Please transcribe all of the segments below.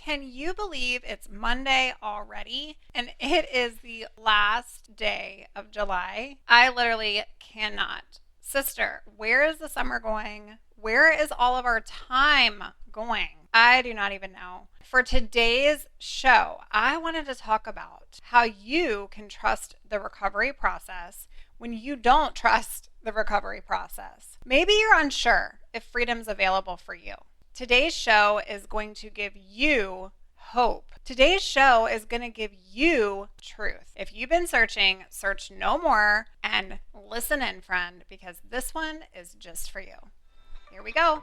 Can you believe it's Monday already? And it is the last day of July. I literally cannot. Sister, where is the summer going? Where is all of our time going? I do not even know. For today's show, I wanted to talk about how you can trust the recovery process when you don't trust the recovery process. Maybe you're unsure if freedom's available for you. Today's show is going to give you hope. Today's show is going to give you truth. If you've been searching, search no more and listen in, friend, because this one is just for you. Here we go.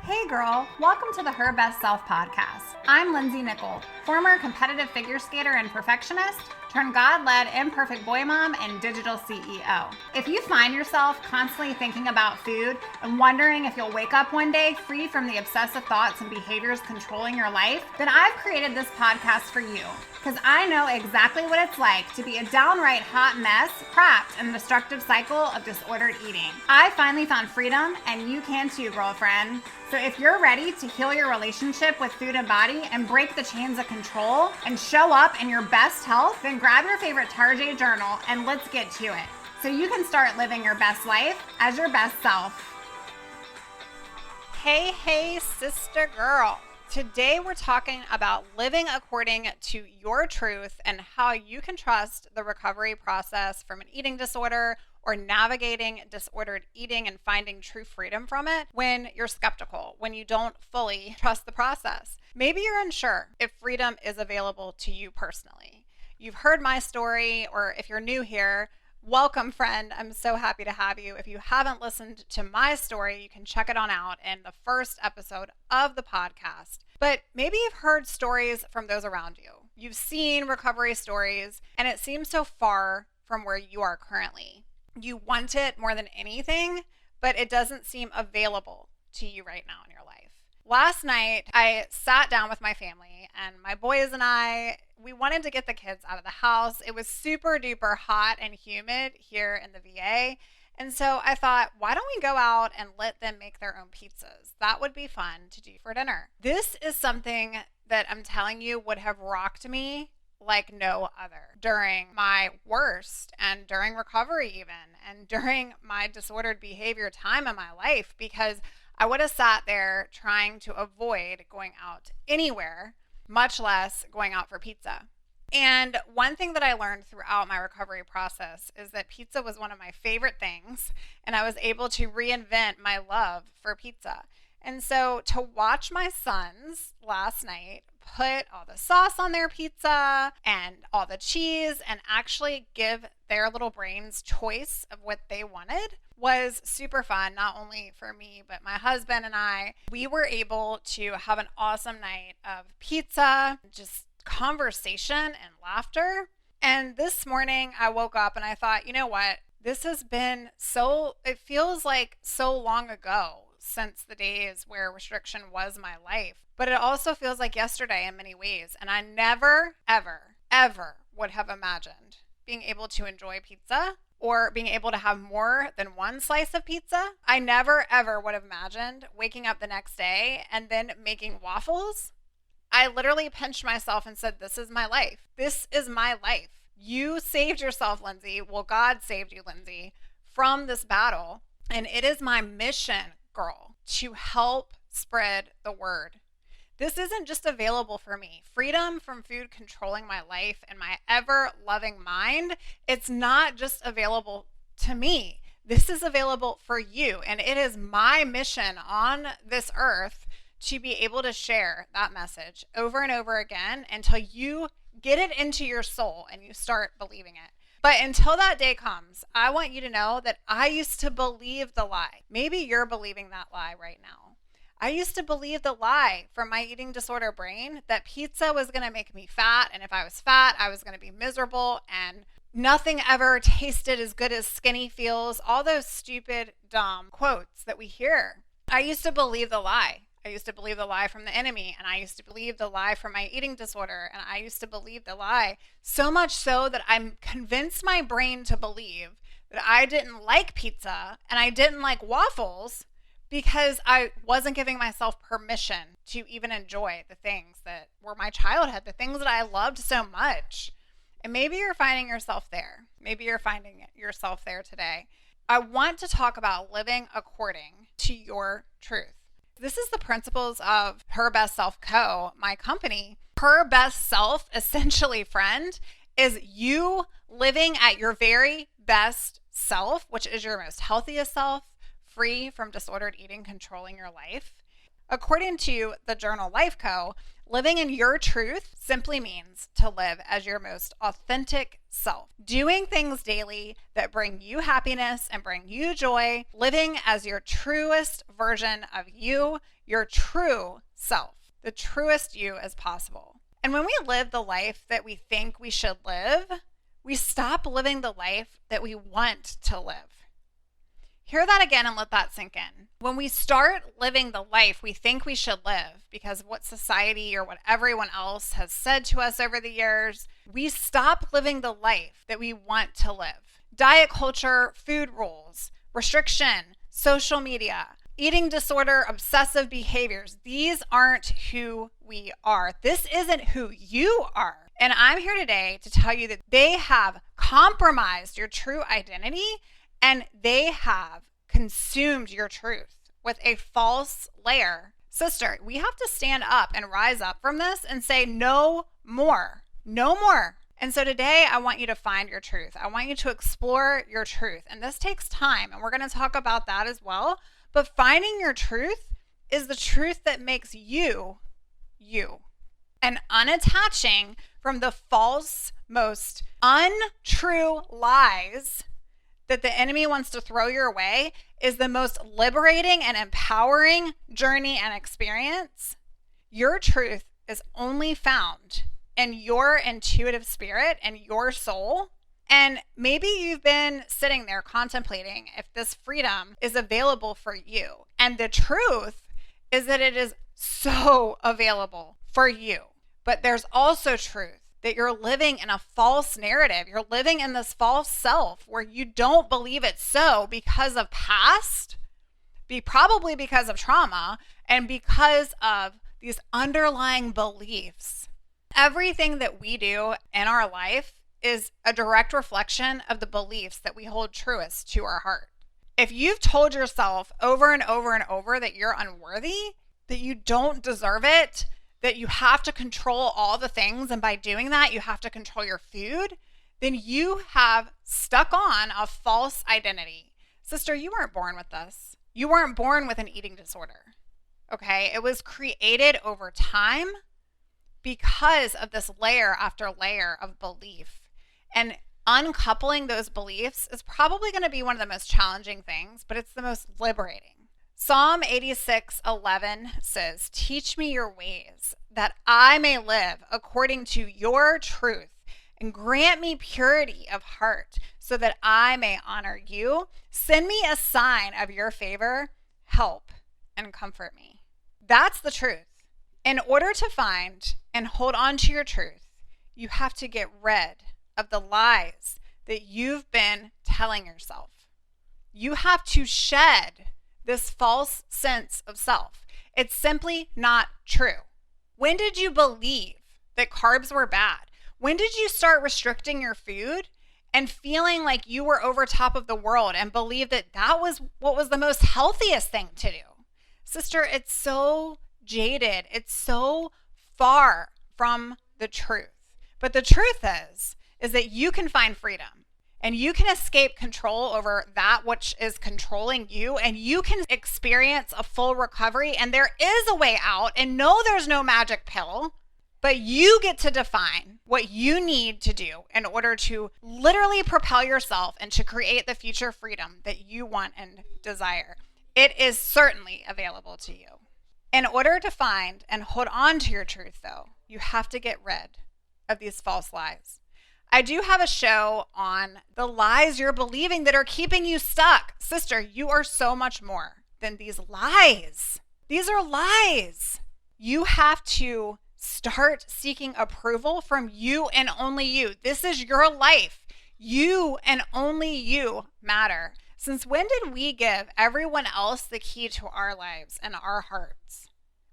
Hey girl, welcome to the Her Best Self podcast. I'm Lindsay Nickel, former competitive figure skater and perfectionist, turned God-led imperfect boy mom and digital CEO. If you find yourself constantly thinking about food and wondering if you'll wake up one day free from the obsessive thoughts and behaviors controlling your life, then I've created this podcast for you because I know exactly what it's like to be a downright hot mess trapped in a destructive cycle of disordered eating. I finally found freedom, and you can too, girlfriend. So if you're ready to heal your relationship with food and body and break the chains of control and show up in your best health, then grab your favorite Tarjay journal and let's get to it so you can start living your best life as your best self. Hey, sister girl. Today we're talking about living according to your truth and how you can trust the recovery process from an eating disorder or navigating disordered eating and finding true freedom from it when you're skeptical, when you don't fully trust the process. Maybe you're unsure if freedom is available to you personally. You've heard my story, or if you're new here, welcome, friend. I'm so happy to have you. If you haven't listened to my story, you can check it on out in the first episode of the podcast. But maybe you've heard stories from those around you. You've seen recovery stories, and it seems so far from where you are currently. You want it more than anything, but it doesn't seem available to you right now in your life. Last night, I sat down with my family and my boys and we wanted to get the kids out of the house. It was super duper hot and humid here in the VA. And so I thought, why don't we go out and let them make their own pizzas? That would be fun to do for dinner. This is something that I'm telling you would have rocked me like no other during my worst and during recovery even and during my disordered behavior time in my life, because I would have sat there trying to avoid going out anywhere, much less going out for pizza. And one thing that I learned throughout my recovery process is that pizza was one of my favorite things, and I was able to reinvent my love for pizza. And so to watch my sons last night put all the sauce on their pizza and all the cheese and actually give their little brains choice of what they wanted was super fun, not only for me, but my husband and I. We were able to have an awesome night of pizza, just conversation and laughter. And this morning I woke up and I thought, you know what? This has been it feels like so long ago since the days where restriction was my life. But it also feels like yesterday in many ways. And I never, ever would have imagined being able to enjoy pizza or being able to have more than one slice of pizza. I never, ever would have imagined waking up the next day and then making waffles. I literally pinched myself and said, this is my life. This is my life. You saved yourself, Lindsay. Well, God saved you, Lindsay, from this battle. And it is my mission, girl, to help spread the word. This isn't just available for me. Freedom from food controlling my life and my ever-loving mind, it's not just available to me. This is available for you. And it is my mission on this earth to be able to share that message over and over again until you get it into your soul and you start believing it. But until that day comes, I want you to know that I used to believe the lie. Maybe you're believing that lie right now. I used to believe the lie from my eating disorder brain that pizza was going to make me fat. And if I was fat, I was going to be miserable. And nothing ever tasted as good as skinny feels. All those stupid, dumb quotes that we hear. I used to believe the lie. I used to believe the lie from the enemy, and I used to believe the lie from my eating disorder, and I used to believe the lie so much so that I convinced my brain to believe that I didn't like pizza and I didn't like waffles because I wasn't giving myself permission to even enjoy the things that were my childhood, the things that I loved so much. And maybe you're finding yourself there. Maybe you're finding yourself there today. I want to talk about living according to your truth. This is the principles of Her Best Self Co., my company. Her best self, essentially, friend, is you living at your very best self, which is your most healthiest self, free from disordered eating controlling your life. According to the journal Life Co., living in your truth simply means to live as your most authentic self, doing things daily that bring you happiness and bring you joy, living as your truest version of you, your true self, the truest you as possible. And when we live the life that we think we should live, we stop living the life that we want to live. Hear that again and let that sink in. When we start living the life we think we should live because of what society or what everyone else has said to us over the years, we stop living the life that we want to live. Diet culture, food rules, restriction, social media, eating disorder, obsessive behaviors. These aren't who we are. This isn't who you are. And I'm here today to tell you that they have compromised your true identity and they have consumed your truth with a false layer. Sister, we have to stand up and rise up from this and say, no more, no more. And so today I want you to find your truth. I want you to explore your truth. And this takes time. And we're going to talk about that as well. But finding your truth is the truth that makes you, you. And unattaching from the false, most untrue lies that the enemy wants to throw your way is the most liberating and empowering journey and experience. Your truth is only found in your intuitive spirit and your soul. And maybe you've been sitting there contemplating if this freedom is available for you. And the truth is that it is so available for you. But there's also truth that you're living in a false narrative. You're living in this false self where you don't believe it's so because of past, probably because of trauma, and because of these underlying beliefs. Everything that we do in our life is a direct reflection of the beliefs that we hold truest to our heart. If you've told yourself over and over and over that you're unworthy, that you don't deserve it, that you have to control all the things, and by doing that, you have to control your food, then you have stuck on a false identity. Sister, you weren't born with this. You weren't born with an eating disorder, okay? It was created over time because of this layer after layer of belief. And uncoupling those beliefs is probably going to be one of the most challenging things, but it's the most liberating. Psalm 86:11 says, "Teach me your ways, that I may live according to your truth, and grant me purity of heart, so that I may honor you. Send me a sign of your favor, help and comfort me." That's the truth. In order to find and hold on to your truth, you have to get rid of the lies that you've been telling yourself. You have to shed this false sense of self. It's simply not true. When did you believe that carbs were bad? When did you start restricting your food and feeling like you were over top of the world and believe that that was what was the most healthiest thing to do? Sister, it's so jaded. It's so far from the truth. But the truth is that you can find freedom. And you can escape control over that which is controlling you, and you can experience a full recovery. And there is a way out, and no, there's no magic pill, but you get to define what you need to do in order to literally propel yourself and to create the future freedom that you want and desire. It is certainly available to you. In order to find and hold on to your truth, though, you have to get rid of these false lies. I do have a show on the lies you're believing that are keeping you stuck. Sister, you are so much more than these lies. These are lies. You have to start seeking approval from you and only you. This is your life. You and only you matter. Since when did we give everyone else the key to our lives and our hearts,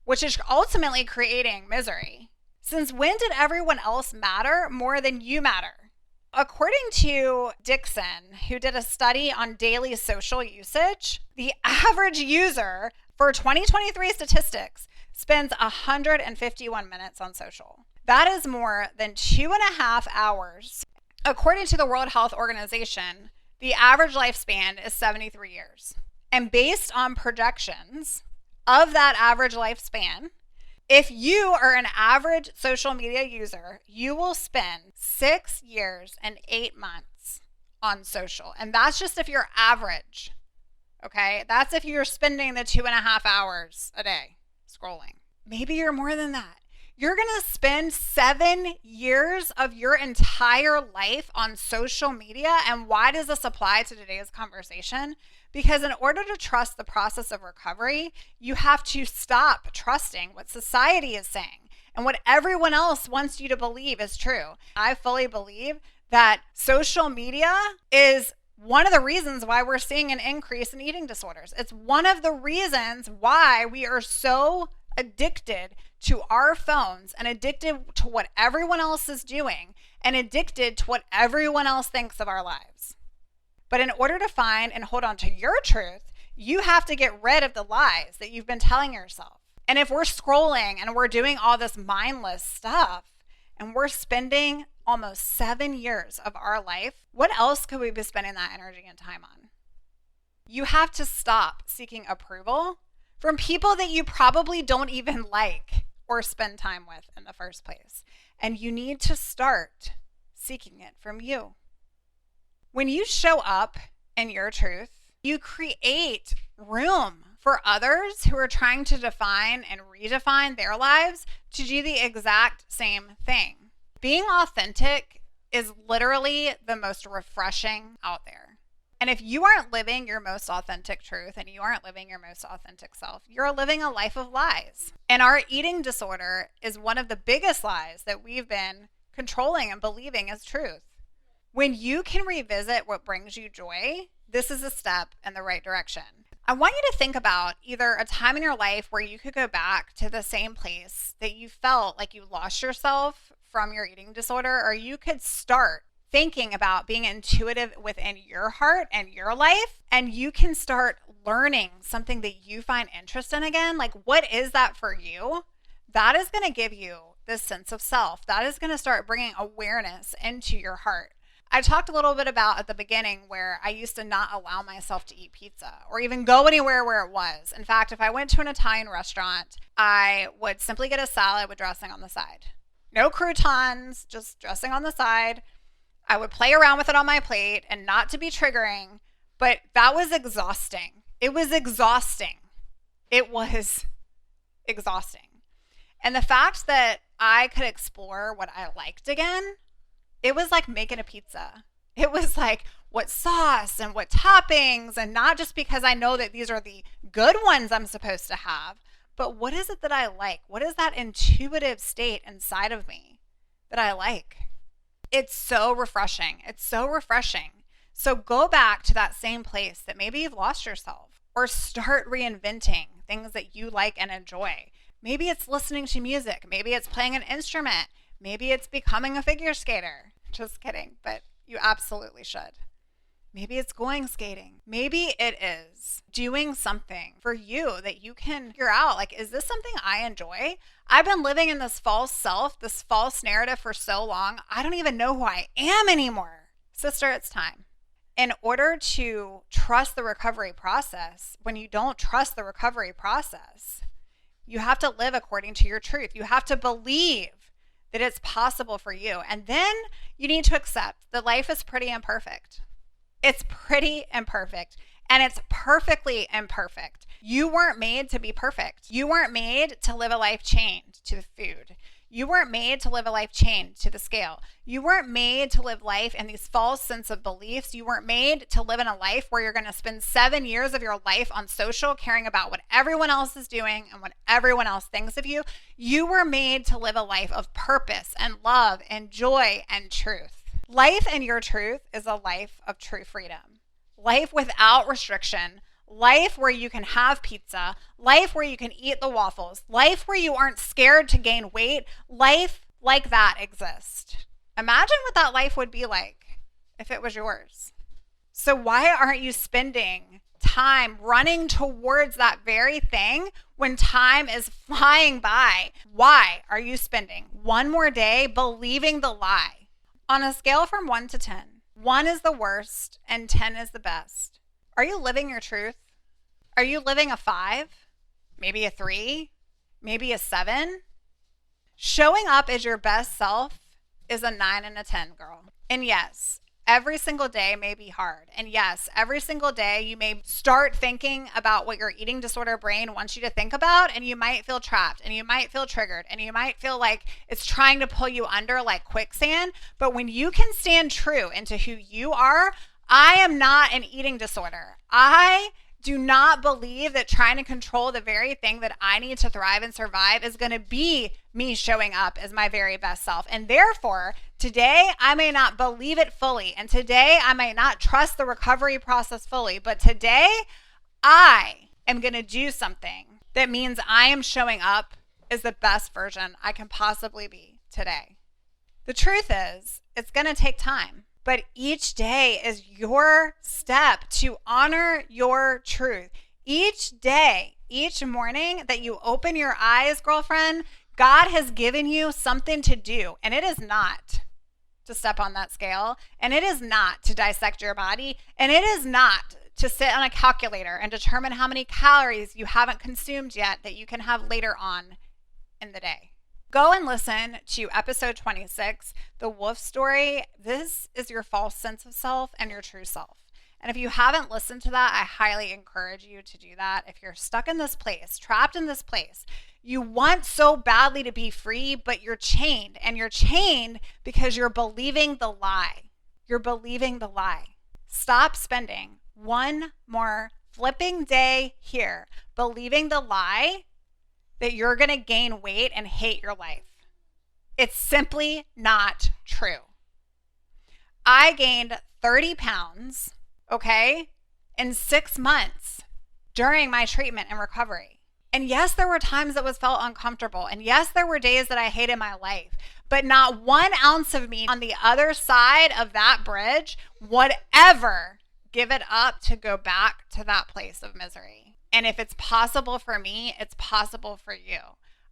which is ultimately creating misery? Since when did everyone else matter more than you matter? According to Dixon, who did a study on daily social usage, the average user for 2023 statistics spends 151 minutes on social. That is more than 2.5 hours. According to the World Health Organization, the average lifespan is 73 years. And based on projections of that average lifespan, if you are an average social media user, you will spend 6 years and 8 months on social. And that's just if you're average. Okay? That's if you're spending the 2.5 hours a day scrolling. Maybe you're more than that. You're going to spend 7 years of your entire life on social media. And why does this apply to today's conversation? Because in order to trust the process of recovery, you have to stop trusting what society is saying and what everyone else wants you to believe is true. I fully believe that social media is one of the reasons why we're seeing an increase in eating disorders. It's one of the reasons why we are so addicted to our phones and addicted to what everyone else is doing and addicted to what everyone else thinks of our lives. But in order to find and hold on to your truth, you have to get rid of the lies that you've been telling yourself. And if we're scrolling and we're doing all this mindless stuff and we're spending almost 7 years of our life, what else could we be spending that energy and time on? You have to stop seeking approval from people that you probably don't even like or spend time with in the first place. And you need to start seeking it from you. When you show up in your truth, you create room for others who are trying to define and redefine their lives to do the exact same thing. Being authentic is literally the most refreshing out there. And if you aren't living your most authentic truth and you aren't living your most authentic self, you're living a life of lies. And our eating disorder is one of the biggest lies that we've been controlling and believing as truth. When you can revisit what brings you joy, this is a step in the right direction. I want you to think about either a time in your life where you could go back to the same place that you felt like you lost yourself from your eating disorder, or you could start thinking about being intuitive within your heart and your life, and you can start learning something that you find interest in again. Like, what is that for you? That is going to give you this sense of self. That is going to start bringing awareness into your heart. I talked a little bit about at the beginning where I used to not allow myself to eat pizza or even go anywhere where it was. In fact, if I went to an Italian restaurant, I would simply get a salad with dressing on the side. No croutons, just dressing on the side. I would play around with it on my plate, and not to be triggering, but that was exhausting. It was exhausting. It was exhausting. And the fact that I could explore what I liked again, it was like making a pizza. It was like what sauce and what toppings, and not just because I know that these are the good ones I'm supposed to have, but what is it that I like? What is that intuitive state inside of me that I like? It's so refreshing. It's so refreshing. So go back to that same place that maybe you've lost yourself, or start reinventing things that you like and enjoy. Maybe it's listening to music. Maybe it's playing an instrument. Maybe it's becoming a figure skater. Just kidding, but you absolutely should. Maybe it's going skating. Maybe it is doing something for you that you can figure out, like, is this something I enjoy? I've been living in this false self, this false narrative for so long. I don't even know who I am anymore. Sister, it's time. In order to trust the recovery process, when you don't trust the recovery process, you have to live according to your truth. You have to believe that it's possible for you. And then you need to accept that life is pretty imperfect. It's pretty imperfect, and it's perfectly imperfect. You weren't made to be perfect. You weren't made to live a life chained to the food. You weren't made to live a life chained to the scale. You weren't made to live life in these false sense of beliefs. You weren't made to live in a life where you're going to spend 7 years of your life on social caring about what everyone else is doing and what everyone else thinks of you. You were made to live a life of purpose and love and joy and truth. Life in your truth is a life of true freedom. life without restriction, life where you can have pizza, life where you can eat the waffles, life where you aren't scared to gain weight, life like that exists. Imagine what that life would be like if it was yours. So why aren't you spending time running towards that very thing when time is flying by? Why are you spending one more day believing the lie? On a scale from 1 to 10, 1 is the worst and 10 is the best. Are you living your truth? Are you living a 5? Maybe a 3? Maybe a 7? Showing up as your best self is a 9 and a 10, girl. And yes, every single day may be hard. And yes, every single day you may start thinking about what your eating disorder brain wants you to think about, and you might feel trapped and you might feel triggered and you might feel like it's trying to pull you under like quicksand. But when you can stand true into who you are, I am not an eating disorder. I do not believe that trying to control the very thing that I need to thrive and survive is going to be me showing up as my very best self. And therefore, today I may not believe it fully. And today I might not trust the recovery process fully. But today I am going to do something that means I am showing up as the best version I can possibly be today. The truth is, it's going to take time. But each day is your step to honor your truth. Each day, each morning that you open your eyes, girlfriend, God has given you something to do. And it is not to step on that scale. And it is not to dissect your body. And it is not to sit on a calculator and determine how many calories you haven't consumed yet that you can have later on in the day. Go and listen to episode 26, The Wolf Story. This is your false sense of self and your true self. And if you haven't listened to that, I highly encourage you to do that. If you're stuck in this place, trapped in this place, you want so badly to be free, but you're chained. And you're chained because you're believing the lie. You're believing the lie. Stop spending one more flipping day here believing the lie that you're going to gain weight and hate your life. It's simply not true. I gained 30 pounds, okay, in 6 months during my treatment and recovery. And yes, there were times that was felt uncomfortable. And yes, there were days that I hated my life. But not 1 ounce of me on the other side of that bridge would ever give it up to go back to that place of misery. And if it's possible for me, it's possible for you.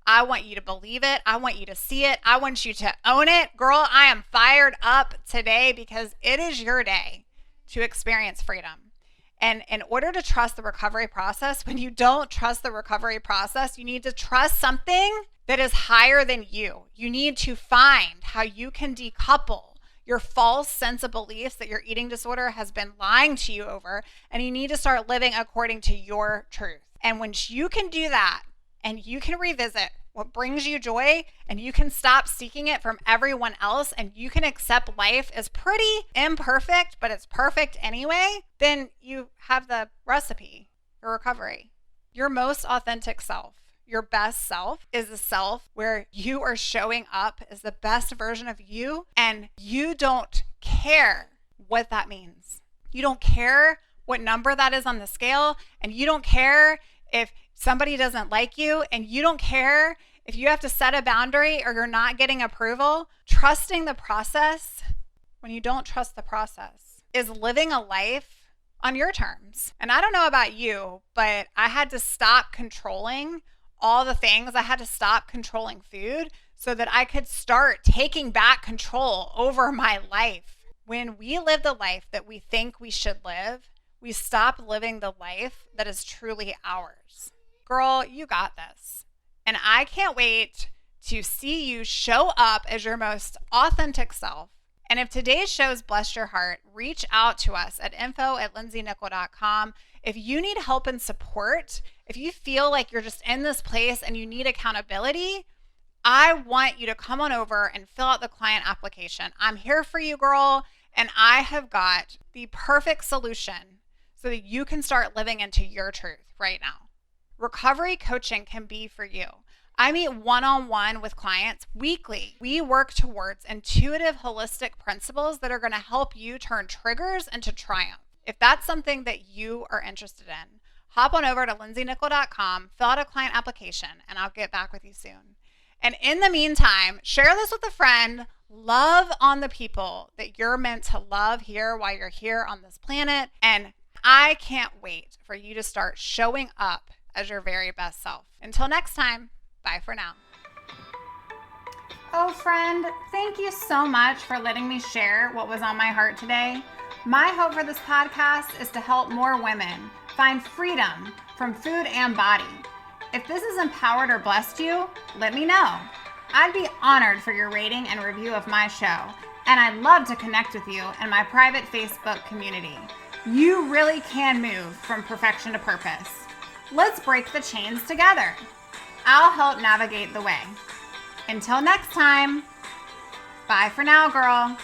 I want you to believe it. I want you to see it. I want you to own it. Girl, I am fired up today because it is your day to experience freedom. And in order to trust the recovery process, when you don't trust the recovery process, you need to trust something that is higher than you. You need to find how you can decouple your false sense of beliefs that your eating disorder has been lying to you over, and you need to start living according to your truth. And once you can do that, and you can revisit what brings you joy, and you can stop seeking it from everyone else, and you can accept life as pretty imperfect, but it's perfect anyway, then you have the recipe for recovery. Your most authentic self, your best self, is a self where you are showing up as the best version of you, and you don't care what that means. You don't care what number that is on the scale, and you don't care if somebody doesn't like you, and you don't care if you have to set a boundary or you're not getting approval. Trusting the process when you don't trust the process is living a life on your terms. And I don't know about you, but I had to stop controlling all the things. I had to stop controlling food so that I could start taking back control over my life. When we live the life that we think we should live, we stop living the life that is truly ours. Girl, you got this. And I can't wait to see you show up as your most authentic self. And if today's show's blessed your heart, reach out to us at info@lindsaynickel.com. If you need help and support, if you feel like you're just in this place and you need accountability, I want you to come on over and fill out the client application. I'm here for you, girl, and I have got the perfect solution so that you can start living into your truth right now. Recovery coaching can be for you. I meet one-on-one with clients weekly. We work towards intuitive, holistic principles that are going to help you turn triggers into triumph. If that's something that you are interested in, hop on over to lindsaynickel.com, fill out a client application, and I'll get back with you soon. And in the meantime, share this with a friend. Love on the people that you're meant to love here while you're here on this planet. And I can't wait for you to start showing up as your very best self. Until next time, bye for now. Oh, friend, thank you so much for letting me share what was on my heart today. My hope for this podcast is to help more women find freedom from food and body. If this has empowered or blessed you, let me know. I'd be honored for your rating and review of my show, and I'd love to connect with you in my private Facebook community. You really can move from perfection to purpose. Let's break the chains together. I'll help navigate the way. Until next time, bye for now, girl.